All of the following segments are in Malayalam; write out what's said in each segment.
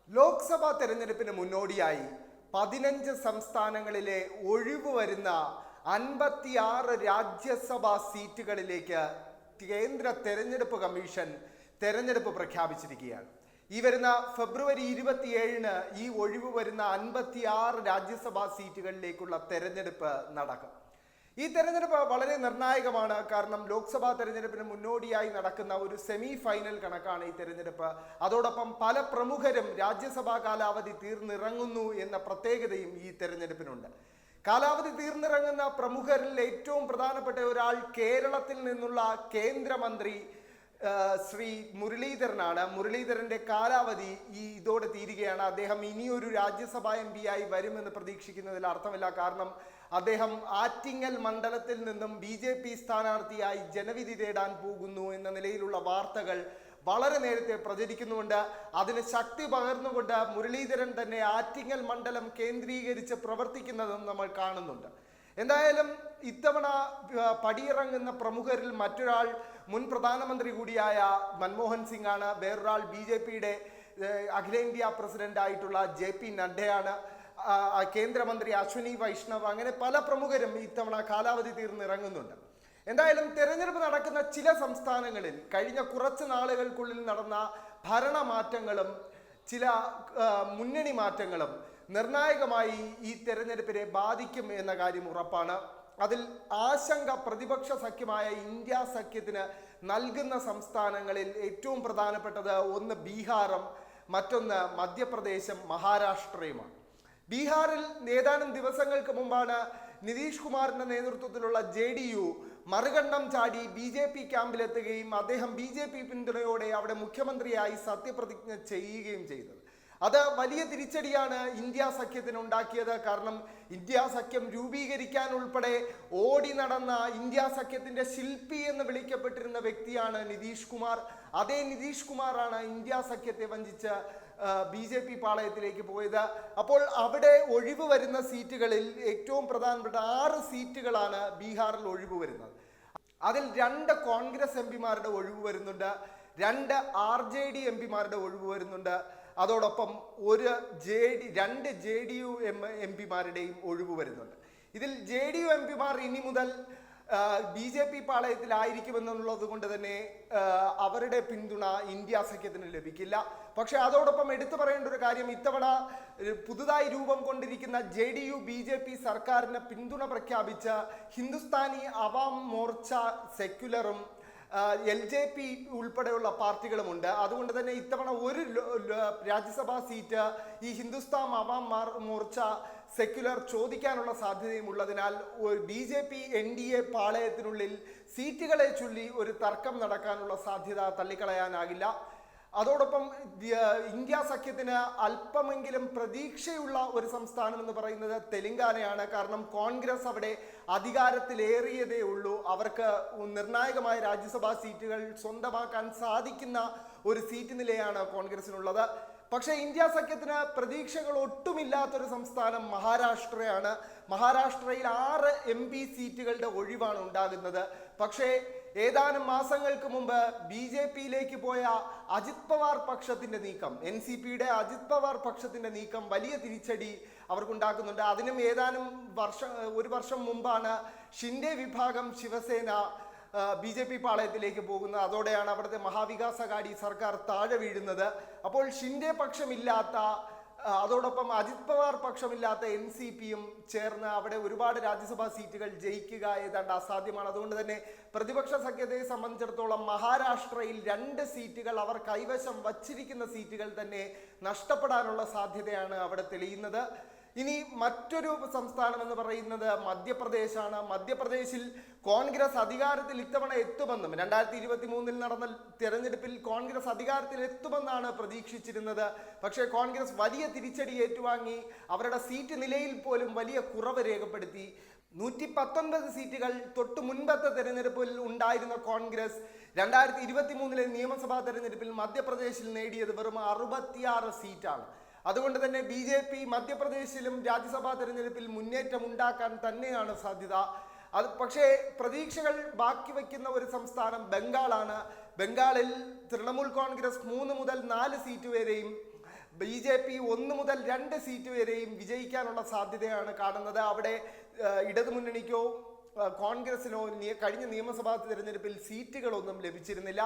ലോക്സഭാ തെരഞ്ഞെടുപ്പിന് മുന്നോടിയായി 15 സംസ്ഥാനങ്ങളിലെ ഒഴിവ് വരുന്ന 56 രാജ്യസഭാ സീറ്റുകളിലേക്ക് കേന്ദ്ര തെരഞ്ഞെടുപ്പ് കമ്മീഷൻ തെരഞ്ഞെടുപ്പ് പ്രഖ്യാപിച്ചിരിക്കുകയാണ്. ഈ വരുന്ന ഫെബ്രുവരി 27-ന് ഈ ഒഴിവ് വരുന്ന 56 രാജ്യസഭാ സീറ്റുകളിലേക്കുള്ള തെരഞ്ഞെടുപ്പ് നടക്കും. ഈ തെരഞ്ഞെടുപ്പ് വളരെ നിർണായകമാണ്. കാരണം ലോക്സഭാ തെരഞ്ഞെടുപ്പിന് മുന്നോടിയായി നടക്കുന്ന ഒരു സെമി ഫൈനൽ കണക്കാണ് ഈ തെരഞ്ഞെടുപ്പ്. അതോടൊപ്പം പല പ്രമുഖരും രാജ്യസഭാ കാലാവധി തീർന്നിറങ്ങുന്നു എന്ന പ്രത്യേകതയും ഈ തെരഞ്ഞെടുപ്പിനുണ്ട്. കാലാവധി തീർന്നിറങ്ങുന്ന പ്രമുഖരിൽ ഏറ്റവും പ്രധാനപ്പെട്ട ഒരാൾ കേരളത്തിൽ നിന്നുള്ള കേന്ദ്രമന്ത്രി ശ്രീ മുരളീധരനാണ്. മുരളീധരന്റെ കാലാവധി ഇതോടെ തീരുകയാണ്. അദ്ദേഹം ഇനിയൊരു രാജ്യസഭാ MP ആയി വരുമെന്ന് പ്രതീക്ഷിക്കുന്നതിൽ അർത്ഥമില്ല. കാരണം അദ്ദേഹം ആറ്റിങ്ങൽ മണ്ഡലത്തിൽ നിന്നും BJP സ്ഥാനാർത്ഥിയായി ജനവിധി തേടാൻ പോകുന്നു എന്ന നിലയിലുള്ള വാർത്തകൾ വളരെ നേരത്തെ പ്രചരിക്കുന്നുണ്ട്. അതിന് ശക്തി പകർന്നുകൊണ്ട് മുരളീധരൻ തന്നെ ആറ്റിങ്ങൽ മണ്ഡലം കേന്ദ്രീകരിച്ച് പ്രവർത്തിക്കുന്നതും നമ്മൾ കാണുന്നുണ്ട്. എന്തായാലും ഇത്തവണ പടിയിറങ്ങുന്ന പ്രമുഖരിൽ മറ്റൊരാൾ മുൻ പ്രധാനമന്ത്രി കൂടിയായ മൻമോഹൻ സിംഗ് ആണ്. വേറൊരാൾ BJPയുടെ അഖിലേന്ത്യാ പ്രസിഡന്റ് ആയിട്ടുള്ള JP നഡ്ഡയാണ്. കേന്ദ്രമന്ത്രി അശ്വിനി വൈഷ്ണവ്, അങ്ങനെ പല പ്രമുഖരും ഇത്തവണ കാലാവധി തീർന്നിറങ്ങുന്നുണ്ട്. എന്തായാലും തെരഞ്ഞെടുപ്പ് നടക്കുന്ന ചില സംസ്ഥാനങ്ങളിൽ കഴിഞ്ഞ കുറച്ച് നാളുകൾക്കുള്ളിൽ നടന്ന ഭരണമാറ്റങ്ങളും ചില മുന്നണി മാറ്റങ്ങളും നിർണായകമായി ഈ തെരഞ്ഞെടുപ്പിനെ ബാധിക്കും എന്ന കാര്യം ഉറപ്പാണ്. അതിൽ ആശങ്ക പ്രതിപക്ഷ സഖ്യമായ ഇന്ത്യ സഖ്യത്തിന് നൽകുന്ന സംസ്ഥാനങ്ങളിൽ ഏറ്റവും പ്രധാനപ്പെട്ടത് ഒന്ന് ബീഹാറും മറ്റൊന്ന് മധ്യപ്രദേശും മഹാരാഷ്ട്രയുമാണ്. ബീഹാറിൽ ഏതാനും ദിവസങ്ങൾക്ക് മുമ്പാണ് നിതീഷ് കുമാറിന്റെ നേതൃത്വത്തിലുള്ള JDU മറുകണ്ഠം ചാടി BJP ക്യാമ്പിലെത്തുകയും അദ്ദേഹം BJP പിന്തുണയോടെ അവിടെ മുഖ്യമന്ത്രിയായി സത്യപ്രതിജ്ഞ ചെയ്യുകയും ചെയ്തത്. അത് വലിയ തിരിച്ചടിയാണ് ഇന്ത്യ സഖ്യത്തിന് ഉണ്ടാക്കിയത്. കാരണം ഇന്ത്യ സഖ്യം രൂപീകരിക്കാൻ ഉൾപ്പെടെ ഓടി നടന്ന ഇന്ത്യ സഖ്യത്തിന്റെ ശില്പി എന്ന് വിളിക്കപ്പെട്ടിരുന്ന വ്യക്തിയാണ് നിതീഷ് കുമാർ. അതേ നിതീഷ് കുമാറാണ് ഇന്ത്യ സഖ്യത്തെ വഞ്ചിച്ച് BJP പാളയത്തിലേക്ക് പോയത്. അപ്പോൾ അവിടെ ഒഴിവ് വരുന്ന സീറ്റുകളിൽ ഏറ്റവും പ്രധാനപ്പെട്ട 6 സീറ്റുകളാണ് ബീഹാറിൽ ഒഴിവ് വരുന്നത്. അതിൽ 2 കോൺഗ്രസ് MPമാരുടെ ഒഴിവ് വരുന്നുണ്ട്, 2 RJD MPമാരുടെ ഒഴിവ് വരുന്നുണ്ട്. അതോടൊപ്പം 2 JDU MPമാരുടെയും ഒഴിവ് വരുന്നുണ്ട്. ഇതിൽ JDU MPമാർ ഇനി മുതൽ BJP പാളയത്തിലായിരിക്കുമെന്നുള്ളത് കൊണ്ട് തന്നെ അവരുടെ പിന്തുണ ഇന്ത്യ സഖ്യത്തിന് ലഭിക്കില്ല. പക്ഷെ അതോടൊപ്പം എടുത്തു പറയേണ്ട ഒരു കാര്യം, ഇത്തവണ പുതുതായി രൂപം കൊണ്ടിരിക്കുന്ന JDU BJP സർക്കാരിന് പിന്തുണ പ്രഖ്യാപിച്ച ഹിന്ദുസ്ഥാനി അവാം മോർച്ച, സെക്യുലറും LJP ഉൾപ്പെടെയുള്ള പാർട്ടികളുമുണ്ട്. അതുകൊണ്ട് തന്നെ ഇത്തവണ ഒരു രാജ്യസഭാ സീറ്റ് ഈ ഹിന്ദുസ്ഥാൻ അവാം മോർച്ച, സെക്യുലർ ചോദിക്കാനുള്ള സാധ്യതയും ഉള്ളതിനാൽ BJP NDA പാളയത്തിനുള്ളിൽ സീറ്റുകളെ ചൊല്ലി ഒരു തർക്കം നടക്കാനുള്ള സാധ്യത തള്ളിക്കളയാനാകില്ല. അതോടൊപ്പം ഇന്ത്യ സഖ്യത്തിന് അല്പമെങ്കിലും പ്രതീക്ഷയുള്ള ഒരു സംസ്ഥാനം എന്ന് പറയുന്നത് തെലങ്കാനയാണ്. കാരണം കോൺഗ്രസ് അവിടെ അധികാരത്തിലേറിയതേ ഉള്ളൂ. അവർക്ക് നിർണായകമായ രാജ്യസഭാ സീറ്റുകൾ സ്വന്തമാക്കാൻ സാധിക്കുന്ന ഒരു സീറ്റ് നിലയാണ് കോൺഗ്രസിനുള്ളത്. പക്ഷേ ഇന്ത്യ സഖ്യത്തിന് പ്രതീക്ഷകൾ ഒട്ടുമില്ലാത്തൊരു സംസ്ഥാനം മഹാരാഷ്ട്രയാണ്. മഹാരാഷ്ട്രയിൽ 6 MP സീറ്റുകളുടെ ഒഴിവാണ് ഉണ്ടാകുന്നത്. പക്ഷേ ഏതാനും മാസങ്ങൾക്ക് മുമ്പ് BJPയിലേക്ക് പോയ അജിത് പവാർ പക്ഷത്തിന്റെ നീക്കം, NCPയുടെ അജിത് പവാർ പക്ഷത്തിന്റെ നീക്കം വലിയ തിരിച്ചടി അവർക്കുണ്ടാക്കുന്നുണ്ട്. അതിനും ഒരു വർഷം മുമ്പാണ് ഷിൻഡെ വിഭാഗം ശിവസേന BJP പാളയത്തിലേക്ക് പോകുന്നത്. അതോടെയാണ് അവിടുത്തെ മഹാവികാസ് അഘാടി സർക്കാർ താഴെ വീഴുന്നത്. അപ്പോൾ ഷിൻഡെ പക്ഷമില്ലാത്ത, അതോടൊപ്പം അജിത് പവാർ പക്ഷമില്ലാത്ത NCPയും ചേർന്ന് അവിടെ ഒരുപാട് രാജ്യസഭാ സീറ്റുകൾ ജയിക്കുക ഏതാണ്ട് അസാധ്യമാണ്. അതുകൊണ്ട് തന്നെ പ്രതിപക്ഷ സഖ്യത്തെ സംബന്ധിച്ചിടത്തോളം മഹാരാഷ്ട്രയിൽ 2 സീറ്റുകൾ അവർ കൈവശം വച്ചിരിക്കുന്ന സീറ്റുകൾ തന്നെ നഷ്ടപ്പെടാനുള്ള സാധ്യതയാണ് അവിടെ തെളിയുന്നത്. ഇനി മറ്റൊരു സംസ്ഥാനം എന്ന് പറയുന്നത് മധ്യപ്രദേശാണ്. മധ്യപ്രദേശിൽ കോൺഗ്രസ് അധികാരത്തിൽ ഇത്തവണ എത്തുമെന്നും 2023-ൽ നടന്ന തെരഞ്ഞെടുപ്പിൽ കോൺഗ്രസ് അധികാരത്തിൽ എത്തുമെന്നാണ് പ്രതീക്ഷിച്ചിരുന്നത്. പക്ഷേ കോൺഗ്രസ് വലിയ തിരിച്ചടി ഏറ്റുവാങ്ങി അവരുടെ സീറ്റ് നിലയിൽ പോലും വലിയ കുറവ് രേഖപ്പെടുത്തി. 119 സീറ്റുകൾ തൊട്ട് മുൻപത്തെ തെരഞ്ഞെടുപ്പിൽ ഉണ്ടായിരുന്ന കോൺഗ്രസ് 2023-ലെ നിയമസഭാ തെരഞ്ഞെടുപ്പിൽ മധ്യപ്രദേശിൽ നേടിയത് വെറും 66 സീറ്റാണ്. അതുകൊണ്ട് തന്നെ BJP മധ്യപ്രദേശിലും രാജ്യസഭാ തെരഞ്ഞെടുപ്പിൽ മുന്നേറ്റം ഉണ്ടാക്കാൻ തന്നെയാണ് സാധ്യത. പക്ഷേ പ്രതീക്ഷകൾ ബാക്കി വയ്ക്കുന്ന ഒരു സംസ്ഥാനം ബംഗാളാണ്. ബംഗാളിൽ തൃണമൂൽ കോൺഗ്രസ് 3 മുതൽ 4 സീറ്റ് വരെയും BJP 1 മുതൽ 2 സീറ്റ് വരെയും വിജയിക്കാനുള്ള സാധ്യതയാണ് കാണുന്നത്. അവിടെ ഇടതുമുന്നണിക്കോ കോൺഗ്രസിനോ കഴിഞ്ഞ നിയമസഭാ തിരഞ്ഞെടുപ്പിൽ സീറ്റുകളൊന്നും ലഭിച്ചിരുന്നില്ല.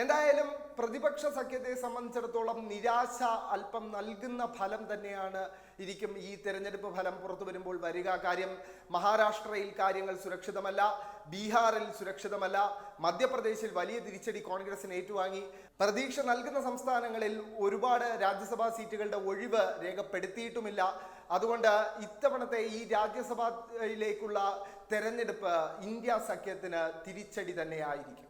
എന്തായാലും പ്രതിപക്ഷ സഖ്യത്തെ സംബന്ധിച്ചിടത്തോളം നിരാശ അല്പം നൽകുന്ന ഫലം തന്നെയാണ് ഇരിക്കും ഈ തെരഞ്ഞെടുപ്പ് ഫലം പുറത്തു വരുമ്പോൾ വരിക. കാര്യം മഹാരാഷ്ട്രയിൽ കാര്യങ്ങൾ സുരക്ഷിതമല്ല, ബീഹാറിൽ സുരക്ഷിതമല്ല, മധ്യപ്രദേശിൽ വലിയ തിരിച്ചടി കോൺഗ്രസിന് ഏറ്റുവാങ്ങി. പ്രതീക്ഷ നൽകുന്ന സംസ്ഥാനങ്ങളിൽ ഒരുപാട് രാജ്യസഭാ സീറ്റുകളുടെ ഒഴിവ് രേഖപ്പെടുത്തിയിട്ടുമില്ല. അതുകൊണ്ട് ഇത്തവണത്തെ ഈ രാജ്യസഭയിലേക്കുള്ള തെരഞ്ഞെടുപ്പ് ഇന്ത്യ സഖ്യത്തിന് തിരിച്ചടി തന്നെയായിരിക്കും.